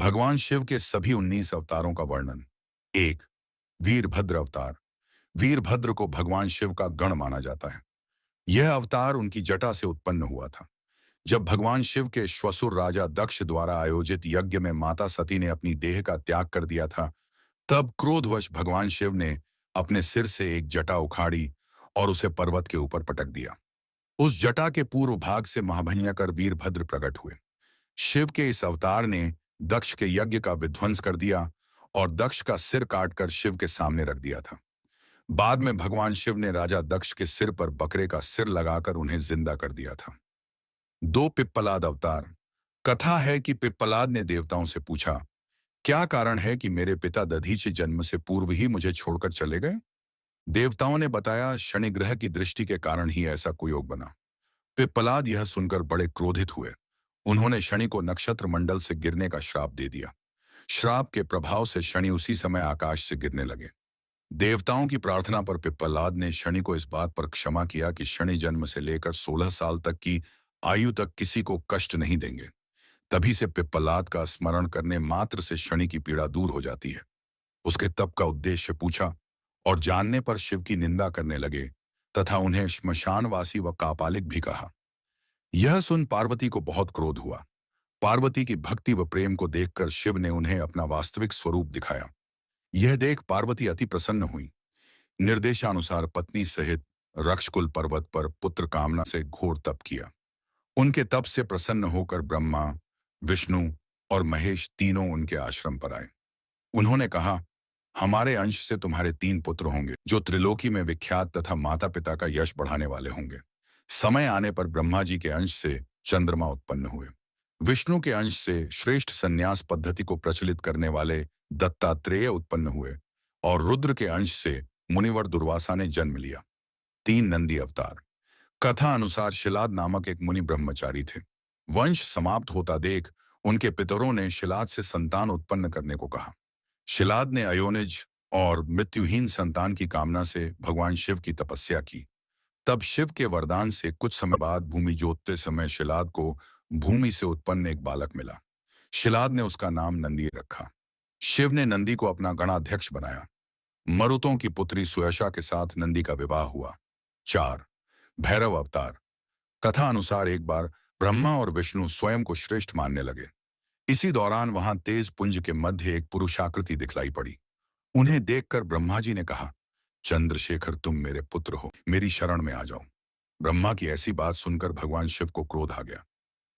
भगवान शिव के सभी 19 अवतारों का वर्णन। एक, वीरभद्र अवतार। वीरभद्र को भगवान शिव का गण माना जाता है। यह अवतार उनकी जटा से उत्पन्न हुआ था। जब भगवान शिव के श्वसुर राजा दक्ष द्वारा आयोजित यज्ञ में माता सती ने अपनी देह का त्याग कर दिया था, तब क्रोधवश भगवान शिव ने अपने सिर से एक जटा उखाड़ी और उसे पर्वत के ऊपर पटक दिया। उस जटा के पूर्व भाग से महाभयंकर वीरभद्र प्रकट हुए। शिव के इस अवतार ने दक्ष के यज्ञ का विध्वंस कर दिया और दक्ष का सिर काटकर शिव के सामने रख दिया था। बाद में भगवान शिव ने राजा दक्ष के सिर पर बकरे का सिर लगाकर उन्हें जिंदा कर दिया था। दो, पिप्पलाद अवतार। कथा है कि पिप्पलाद ने देवताओं से पूछा, क्या कारण है कि मेरे पिता दधीचि जन्म से पूर्व ही मुझे छोड़कर चले गए? देवताओं ने बताया, शनि ग्रह की दृष्टि के कारण ही ऐसा कुयोग बना। पिप्पलाद यह सुनकर बड़े क्रोधित हुए। उन्होंने शनि को नक्षत्र मंडल से गिरने का श्राप दे दिया। श्राप के प्रभाव से शनि उसी समय आकाश से गिरने लगे। देवताओं की प्रार्थना पर पिप्पलाद ने शनि को इस बात पर क्षमा किया कि शनि जन्म से लेकर 16 साल तक की आयु तक किसी को कष्ट नहीं देंगे। तभी से पिप्पलाद का स्मरण करने मात्र से शनि की पीड़ा दूर हो जाती है। उसके तप का उद्देश्य पूछा और जानने पर शिव की निंदा करने लगे तथा उन्हें श्मशानवासी व कापालिक भी कहा। यह सुन पार्वती को बहुत क्रोध हुआ। पार्वती की भक्ति व प्रेम को देखकर शिव ने उन्हें अपना वास्तविक स्वरूप दिखाया। यह देख पार्वती अति प्रसन्न हुई। निर्देशानुसार पत्नी सहित रक्षकुल पर्वत पर पुत्र कामना से घोर तप किया। उनके तप से प्रसन्न होकर ब्रह्मा, विष्णु और महेश तीनों उनके आश्रम पर आए। उन्होंने कहा, हमारे अंश से तुम्हारे 3 पुत्र होंगे जो त्रिलोकी में विख्यात तथा माता पिता का यश बढ़ाने वाले होंगे। समय आने पर ब्रह्मा जी के अंश से चंद्रमा उत्पन्न हुए। विष्णु के अंश से श्रेष्ठ संन्यास पद्धति को प्रचलित करने वाले दत्तात्रेय उत्पन्न हुए और रुद्र के अंश से मुनिवर दुर्वासा ने जन्म लिया। 3 नंदी अवतार। कथा अनुसार शिलाद नामक एक मुनि ब्रह्मचारी थे। वंश समाप्त होता देख उनके पितरों ने शिलाद से संतान उत्पन्न करने को कहा। शिलाद ने अयोनिज और मृत्युहीन संतान की कामना से भगवान शिव की तपस्या की। तब शिव के वरदान से कुछ समय बाद भूमि जोतते समय शिलाद को भूमि से उत्पन्न एक बालक मिला। शिलाद ने उसका नाम नंदी रखा। शिव ने नंदी को अपना गणाध्यक्ष बनाया। मरुतों की पुत्री सुयशा के साथ नंदी का विवाह हुआ। 4, भैरव अवतार। कथा अनुसार एक बार ब्रह्मा और विष्णु स्वयं को श्रेष्ठ मानने लगे। इसी दौरान वहां तेज पुंज के मध्य एक पुरुषाकृति दिखलाई पड़ी। उन्हें देखकर ब्रह्मा जी ने कहा, चंद्रशेखर, तुम मेरे पुत्र हो, मेरी शरण में आ जाओ। ब्रह्मा की ऐसी बात सुनकर भगवान शिव को क्रोध आ गया।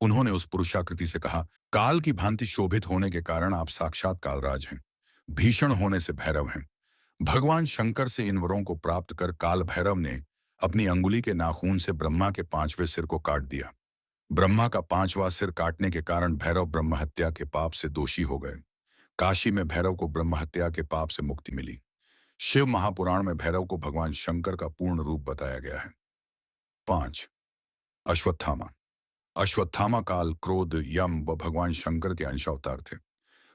उन्होंने उस पुरुषाकृति से कहा, काल की भांति शोभित होने के कारण आप साक्षात कालराज हैं, भीषण होने से भैरव हैं। भगवान शंकर से इन वरों को प्राप्त कर काल भैरव ने अपनी अंगुली के नाखून से ब्रह्मा के 5वें सिर को काट दिया। ब्रह्मा का 5वां सिर काटने के कारण भैरव ब्रह्म हत्या के पाप से दोषी हो गए। काशी में भैरव को ब्रह्म हत्या के पाप से मुक्ति मिली। शिव महापुराण में भैरव को भगवान शंकर का पूर्ण रूप बताया गया है। 5, अश्वत्थामा। अश्वत्थामा काल, क्रोध, यम व भगवान शंकर के अंशावतार थे।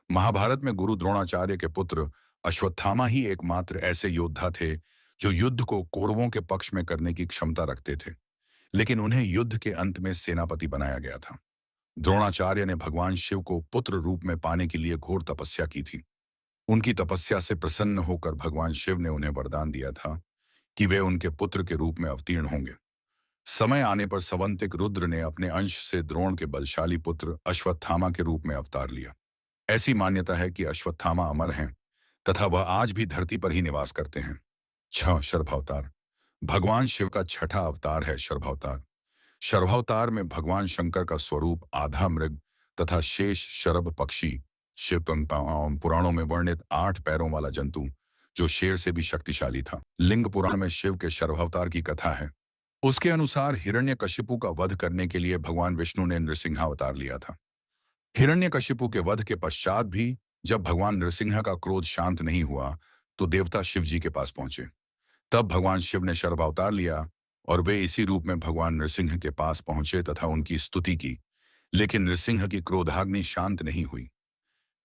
महाभारत में गुरु द्रोणाचार्य के पुत्र अश्वत्थामा ही एकमात्र ऐसे योद्धा थे जो युद्ध को कौरवों के पक्ष में करने की क्षमता रखते थे, लेकिन उन्हें युद्ध के अंत में सेनापति बनाया गया था। द्रोणाचार्य ने भगवान शिव को पुत्र रूप में पाने के लिए घोर तपस्या की थी। उनकी तपस्या से प्रसन्न होकर भगवान शिव ने उन्हें वरदान दिया था कि वे उनके पुत्र के रूप में अवतीर्ण होंगे। समय आने पर सवंतिक रुद्र ने अपने अंश से द्रोण के बलशाली पुत्र अश्वत्थामा के रूप में अवतार लिया। ऐसी मान्यता है कि अश्वत्थामा अमर हैं तथा वह आज भी धरती पर ही निवास करते हैं। 6, शर्भावतार। भगवान शिव का 6ठा अवतार है शर्भावतार। शर्भावतार में भगवान शंकर का स्वरूप आधा मृग तथा शेष शरभ पक्षी, शिव पुराणों में वर्णित 8 पैरों वाला जंतु जो शेर से भी शक्तिशाली था। लिंग पुराण में शिव के शर्भावतार की कथा है। उसके अनुसार हिरण्यकशिपु का वध करने के लिए भगवान विष्णु ने नृसिंहावतार लिया था। हिरण्यकशिपु के वध के पश्चात भी जब भगवान नृसिंह का क्रोध शांत नहीं हुआ तो देवता शिव जी के पास पहुंचे। तब भगवान शिव ने शर्भावतार लिया और वे इसी रूप में भगवान नृसिंह के पास पहुंचे तथा उनकी स्तुति की, लेकिन नृसिंह की क्रोधाग्नि शांत नहीं हुई।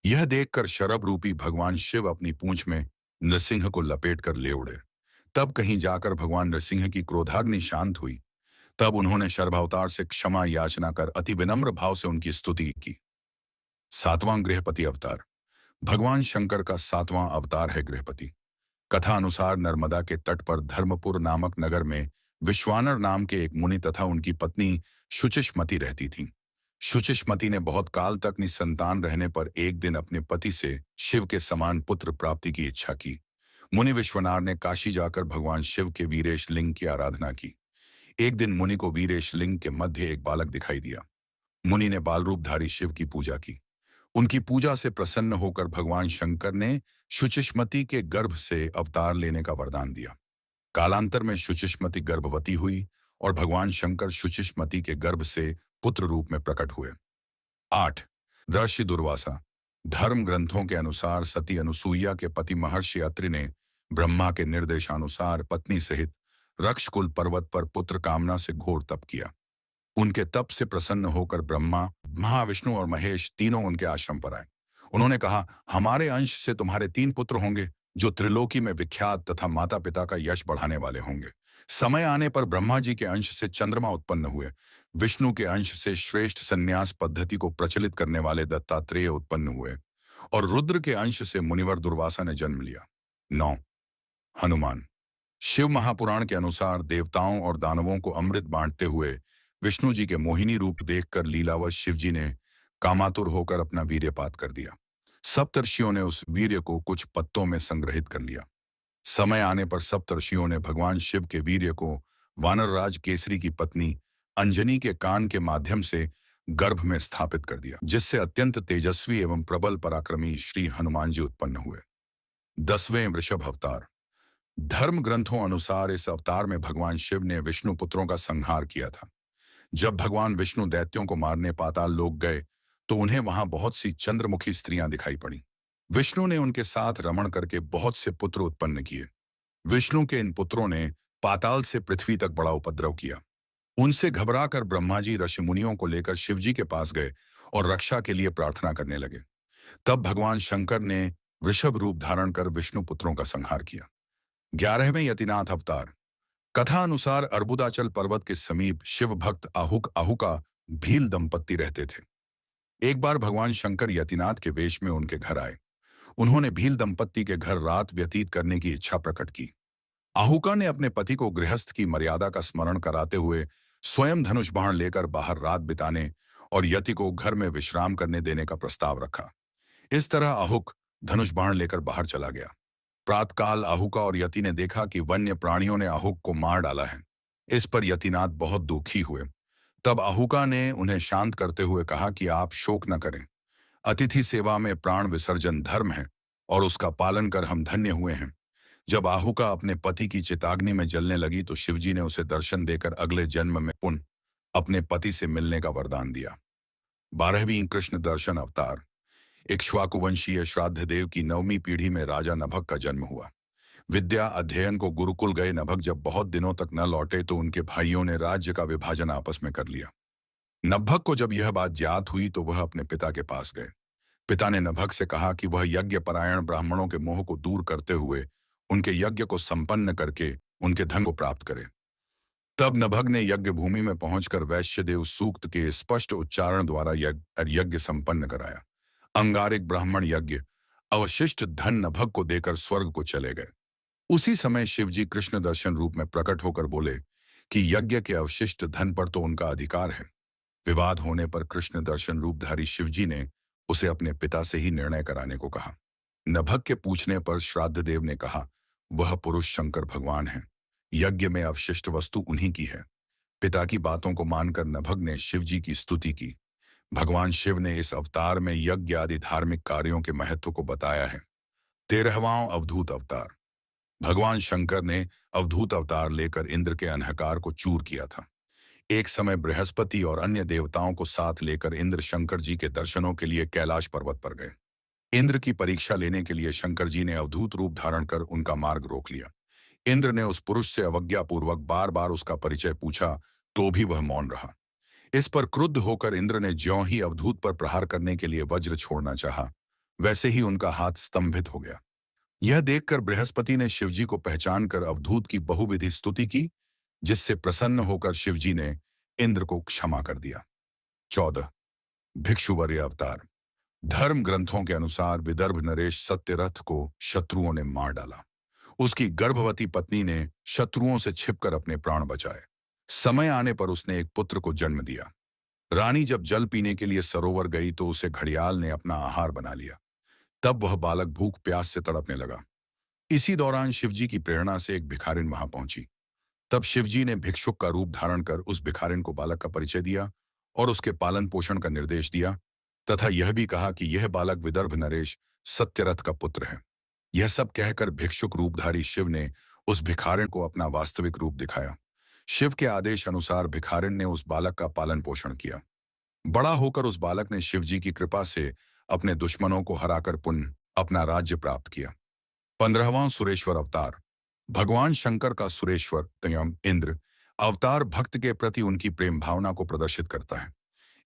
यह देखकर शरभ रूपी भगवान शिव अपनी पूंछ में नृसिंह को लपेट कर ले उड़े। तब कहीं जाकर भगवान नृसिंह की क्रोधाग्नि शांत हुई। तब उन्होंने शर्भावतार से क्षमा याचना कर अति विनम्र भाव से उनकी स्तुति की। सातवां गृहपति अवतार। भगवान शंकर का सातवां अवतार है गृहपति। कथा अनुसार नर्मदा के तट पर धर्मपुर नामक नगर में विश्वानर नाम के एक मुनि तथा उनकी पत्नी शुचिष्मति रहती थीं। शुचिष्मति ने बहुत काल तक निसंतान रहने पर एक दिन अपने पति से शिव के समान पुत्र प्राप्ति की इच्छा की। मुनि विश्वनाथ ने काशी जाकर भगवान शिव के वीरेश लिंग की आराधना की। एक दिन मुनि को वीरेश लिंग के मध्य एक बालक दिखाई दिया। मुनि ने बाल रूपधारी शिव की पूजा की। उनकी पूजा से प्रसन्न होकर भगवान शंकर ने शुचिष्मति के गर्भ से अवतार लेने का वरदान दिया। कालांतर में शुचिष्मति गर्भवती हुई और भगवान शंकर शुचिष्मति के गर्भ से पुत्र रूप में प्रकट हुए। 8 दर्शी दुर्वासा। धर्म ग्रंथों के अनुसार सती अनुसुईया के पति महर्षि अत्रि ने ब्रह्मा के निर्देशानुसार पत्नी सहित रक्षकुल पर्वत पर पुत्र कामना से घोर तप किया। उनके तप से प्रसन्न होकर ब्रह्मा, महाविष्णु और महेश तीनों उनके आश्रम पर आए। उन्होंने कहा, हमारे अंश से तुम्हारे 3 पुत्र होंगे जो त्रिलोकी में विख्यात तथा माता पिता का यश बढ़ाने वाले होंगे। समय आने पर ब्रह्मा जी के अंश से चंद्रमा उत्पन्न हुए, विष्णु के अंश से श्रेष्ठ संन्यास पद्धति को प्रचलित करने वाले दत्तात्रेय उत्पन्न हुए और रुद्र के अंश से मुनिवर दुर्वासा ने जन्म लिया। 9 हनुमान। शिव महापुराण के अनुसार देवताओं और दानवों को अमृत बांटते हुए विष्णु जी के मोहिनी रूप देखकर लीलावश शिवजी ने कामातुर होकर अपना वीर्यपात कर दिया। सप्तर्षियों ने उस वीर्य को कुछ पत्तों में संग्रहित कर लिया। समय आने पर सप्तर्षियों ने भगवान शिव के वीर्य को वानरराज केसरी की पत्नी अंजनी के कान के माध्यम से गर्भ में स्थापित कर दिया, जिससे अत्यंत तेजस्वी एवं प्रबल पराक्रमी श्री हनुमान जी उत्पन्न हुए। 10वें वृषभ अवतार। धर्म ग्रंथों अनुसार इस अवतार में भगवान शिव ने विष्णु पुत्रों का संहार किया था। जब भगवान विष्णु दैत्यों को मारने पाताल लोक गए तो उन्हें वहां बहुत सी चंद्रमुखी स्त्रियां दिखाई पड़ी। विष्णु ने उनके साथ रमण करके बहुत से पुत्र उत्पन्न किए। विष्णु के इन पुत्रों ने पाताल से पृथ्वी तक बड़ा उपद्रव किया। उनसे घबराकर ब्रह्मा जी ऋषि मुनियों को लेकर शिवजी के पास गए और रक्षा के लिए प्रार्थना करने लगे। तब भगवान शंकर ने वृषभ रूप धारण कर विष्णु पुत्रों का संहार किया। 11वें यतिनाथ अवतार। कथा अनुसार अर्बुदाचल पर्वत के समीप शिव भक्त आहुका भील दंपत्ति रहते थे। एक बार भगवान शंकर यतिनाथ के वेश में उनके घर आए। उन्होंने भील दंपत्ति के घर रात व्यतीत करने की इच्छा प्रकट की। आहुका ने अपने पति को गृहस्थ की मर्यादा का स्मरण कराते हुए स्वयं धनुष बाण लेकर बाहर रात बिताने और यति को घर में विश्राम करने देने का प्रस्ताव रखा। इस तरह आहुक धनुष बाण लेकर बाहर चला गया। प्रातकाल आहुका और यति ने देखा कि वन्य प्राणियों ने आहुक को मार डाला है। इस पर यतिनाथ बहुत दुखी हुए। तब आहुका ने उन्हें शांत करते हुए कहा कि आप शोक न करें। अतिथि सेवा में प्राण विसर्जन धर्म है और उसका पालन कर हम धन्य हुए हैं। जब आहुका अपने पति की चिताग्नि में जलने लगी तो शिवजी ने उसे दर्शन देकर अगले जन्म में पुनः अपने पति से मिलने का वरदान दिया। 12वीं कृष्ण दर्शन अवतार। इक्ष्वाकु वंशीय श्राद्ध देव की 9वीं पीढ़ी में राजा नभग का जन्म हुआ। विद्या अध्ययन को गुरुकुल गए नभग जब बहुत दिनों तक न लौटे तो उनके भाइयों ने राज्य का विभाजन आपस में कर लिया। नभग को जब यह बात ज्ञात हुई तो वह अपने पिता के पास गए। पिता ने नभग से कहा कि वह यज्ञ परायण ब्राह्मणों के मोह को दूर करते हुए उनके यज्ञ को संपन्न करके उनके धन को प्राप्त करे। तब नभग ने यज्ञ भूमि में पहुंचकर वैश्यदेव सूक्त के स्पष्ट उच्चारण द्वारा यज्ञ संपन्न कराया। अंगारिक ब्राह्मण यज्ञ अवशिष्ट धन नभग को देकर स्वर्ग को चले गए। उसी समय शिवजी कृष्ण दर्शन रूप में प्रकट होकर बोले कि यज्ञ के अवशिष्ट धन पर तो उनका अधिकार है। विवाद होने पर कृष्ण दर्शन रूपधारी शिवजी ने उसे अपने पिता से ही निर्णय कराने को कहा। नभग के पूछने पर श्राद्ध देव ने कहा, वह पुरुष शंकर भगवान है, यज्ञ में अवशिष्ट वस्तु उन्हीं की है। पिता की बातों को मानकर नभग ने शिवजी की स्तुति की। भगवान शिव ने इस अवतार में यज्ञ आदि धार्मिक कार्यों के महत्व को बताया है। 13वां अवधूत अवतार। भगवान शंकर ने अवधूत अवतार लेकर इंद्र के अंधकार को चूर किया था। एक समय बृहस्पति और अन्य देवताओं को साथ लेकर इंद्र शंकर जी के दर्शनों के लिए कैलाश पर्वत पर गए। इंद्र की परीक्षा लेने के लिए शंकर जी ने अवधूत रूप धारण कर उनका मार्ग रोक लिया। इंद्र ने उस पुरुष से अवज्ञापूर्वक बार बार उसका परिचय पूछा तो भी वह मौन रहा। इस पर क्रुद्ध होकर इंद्र ने ज्यों ही अवधूत पर प्रहार करने के लिए वज्र छोड़ना चाहा, वैसे ही उनका हाथ स्तंभित हो गया। यह देखकर बृहस्पति ने शिवजी को पहचान कर अवधूत की बहुविधि स्तुति की, जिससे प्रसन्न होकर शिवजी ने इंद्र को क्षमा कर दिया। 14 भिक्षुवर्य अवतार। धर्म ग्रंथों के अनुसार विदर्भ नरेश सत्यरथ को शत्रुओं ने मार डाला। उसकी गर्भवती पत्नी ने शत्रुओं से छिपकर अपने प्राण बचाए। समय आने पर उसने एक पुत्र को जन्म दिया। रानी जब जल पीने के लिए सरोवर गई तो उसे घड़ियाल ने अपना आहार बना लिया। तब वह बालक भूख प्यास से तड़पने लगा। इसी दौरान शिवजी की प्रेरणा से एक भिखारिन वहां पहुंची। तब शिवजी ने भिक्षुक का रूप धारण कर उस भिखारिन को बालक का परिचय दिया और उसके पालन पोषण का निर्देश दिया, तथा यह भी कहा कि यह बालक विदर्भ नरेश सत्यरथ का पुत्र है। यह सब कहकर भिक्षुक रूपधारी शिव ने उस भिखारिन को अपना वास्तविक रूप दिखाया। शिव के आदेश अनुसार भिखारिन ने उस बालक का पालन पोषण किया। बड़ा होकर उस बालक ने शिवजी की कृपा से अपने दुश्मनों को हराकर पुनः अपना राज्य प्राप्त किया। 15वां सुरेश्वर अवतार। भगवान शंकर का सुरेश्वर तयम इंद्र अवतार भक्त के प्रति उनकी प्रेम भावना को प्रदर्शित करता है।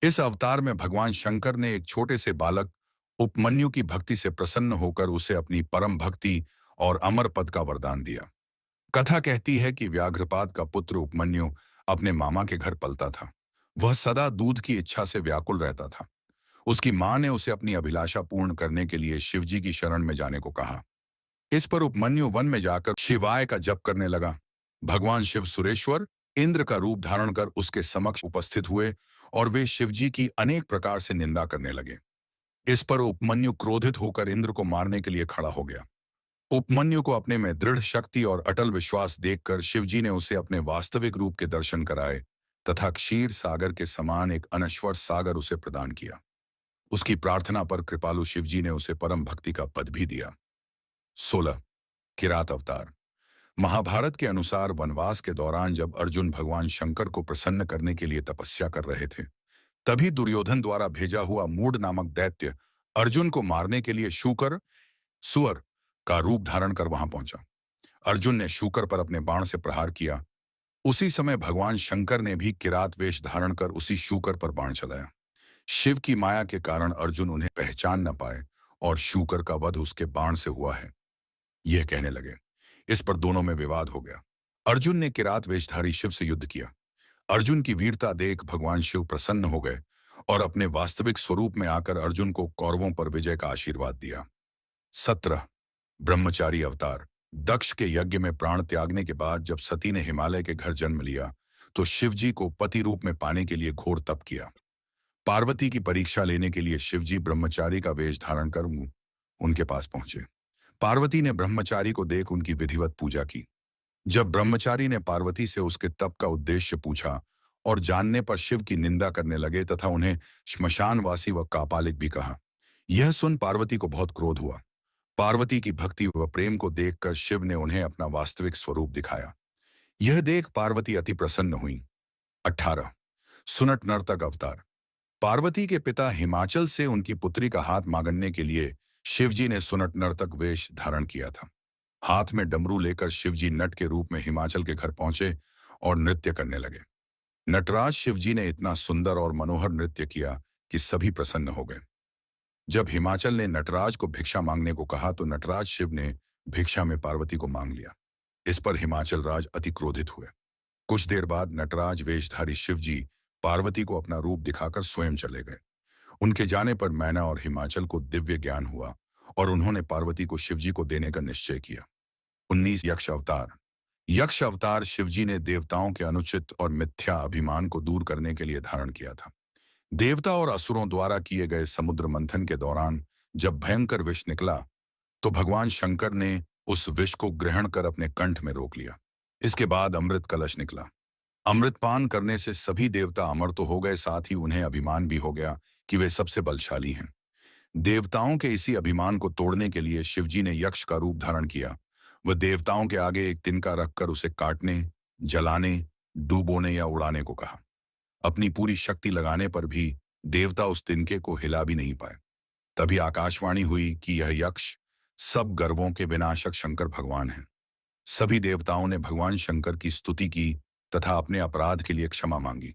इस अवतार में भगवान शंकर ने एक छोटे से बालक उपमन्यु की भक्ति से प्रसन्न होकर उसे अपनी परम भक्ति और अमर पद का वरदान दिया। कथा कहती है कि व्याघ्रपाद का पुत्र उपमन्यु अपने मामा के घर पलता था। वह सदा दूध की इच्छा से व्याकुल रहता था। उसकी मां ने उसे अपनी अभिलाषा पूर्ण करने के लिए शिवजी की शरण में जाने को कहा। इस पर उपमन्यु वन में जाकर शिवाय का जप करने लगा। भगवान शिव सुरेश्वर इंद्र का रूप धारण कर उसके समक्ष उपस्थित हुए और वे शिवजी की अनेक प्रकार से निंदा करने लगे। इस पर उपमन्यु क्रोधित होकर इंद्र को मारने के लिए खड़ा हो गया। उपमन्यु को अपने में दृढ़ शक्ति और अटल विश्वास देखकर शिवजी ने उसे अपने वास्तविक रूप के दर्शन कराए तथा क्षीर सागर के समान एक अनश्वर सागर उसे प्रदान किया। उसकी प्रार्थना पर कृपालु शिवजी ने उसे परम भक्ति का पद भी दिया। 16 किरात अवतार। महाभारत के अनुसार वनवास के दौरान जब अर्जुन भगवान शंकर को प्रसन्न करने के लिए तपस्या कर रहे थे, तभी दुर्योधन द्वारा भेजा हुआ मूढ़ नामक दैत्य अर्जुन को मारने के लिए शूकर सुअर का रूप धारण कर वहां पहुंचा। अर्जुन ने शूकर पर अपने बाण से प्रहार किया। उसी समय भगवान शंकर ने भी किरात वेश धारण कर उसी शूकर पर बाण चलाया। शिव की माया के कारण अर्जुन उन्हें पहचान न पाए और शूकर का वध उसके बाण से हुआ है, यह कहने लगे। इस पर दोनों में विवाद हो गया। अर्जुन ने किरात वेशधारी शिव से युद्ध किया। अर्जुन की वीरता देख भगवान शिव प्रसन्न हो गए और अपने वास्तविक स्वरूप में आकर अर्जुन को कौरवों पर विजय का आशीर्वाद दिया। 17 ब्रह्मचारी अवतार। दक्ष के यज्ञ में प्राण त्यागने के बाद जब सती ने हिमालय के घर जन्म लिया तो शिवजी को पति रूप में पाने के लिए घोर तप किया। पार्वती की परीक्षा लेने के लिए शिवजी ब्रह्मचारी का वेश धारण कर उनके पास पहुंचे। पार्वती ने ब्रह्मचारी को देख उनकी विधिवत पूजा की। जब ब्रह्मचारी ने पार्वती से उसके तप का उद्देश्य पूछा और जानने पर शिव की निंदा करने लगे तथा उन्हें श्मशानवासी व कापालिक भी कहा। यह सुन पार्वती को बहुत क्रोध हुआ। पार्वती की भक्ति व प्रेम को देखकर शिव ने उन्हें अपना वास्तविक स्वरूप दिखाया। यह देख पार्वती अति प्रसन्न हुई। 18 सुनट नर्तक अवतार। पार्वती के पिता हिमाचल से उनकी पुत्री का हाथ मांगने के लिए शिवजी ने सुनट नर्तक वेश धारण किया था। हाथ में डमरू लेकर शिवजी नट के रूप में हिमाचल के घर पहुंचे और नृत्य करने लगे। नटराज शिवजी ने इतना सुंदर और मनोहर नृत्य किया कि सभी प्रसन्न हो गए। जब हिमाचल ने नटराज को भिक्षा मांगने को कहा तो नटराज शिव ने भिक्षा में पार्वती को मांग लिया। इस पर हिमाचल राज अति क्रोधित हुए। कुछ देर बाद नटराज वेशधारी शिवजी पार्वती को अपना रूप दिखाकर स्वयं चले गए। उनके जाने पर मैना और हिमाचल को दिव्य ज्ञान हुआ और उन्होंने पार्वती को शिवजी को देने का निश्चय किया। 19 यक्ष अवतार। यक्ष अवतार शिवजी ने देवताओं के अनुचित और मिथ्या अभिमान को दूर करने के लिए धारण किया था। देवता और असुरों द्वारा किए गए समुद्र मंथन के दौरान जब भयंकर विष निकला तो भगवान शंकर ने उस विष को ग्रहण कर अपने कंठ में रोक लिया। इसके बाद अमृत कलश निकला। अमृतपान करने से सभी देवता अमर तो हो गए, साथ ही उन्हें अभिमान भी हो गया कि वे सबसे बलशाली हैं। देवताओं के इसी अभिमान को तोड़ने के लिए शिवजी ने यक्ष का रूप धारण किया। वह देवताओं के आगे एक तिनका रखकर उसे काटने, जलाने, डूबोने या उड़ाने को कहा। अपनी पूरी शक्ति लगाने पर भी देवता उस तिनके को हिला भी नहीं पाए। तभी आकाशवाणी हुई कि यह यक्ष सब गर्वों के विनाशक शंकर भगवान हैं। सभी देवताओं ने भगवान शंकर की स्तुति की तथा अपने अपराध के लिए क्षमा मांगी।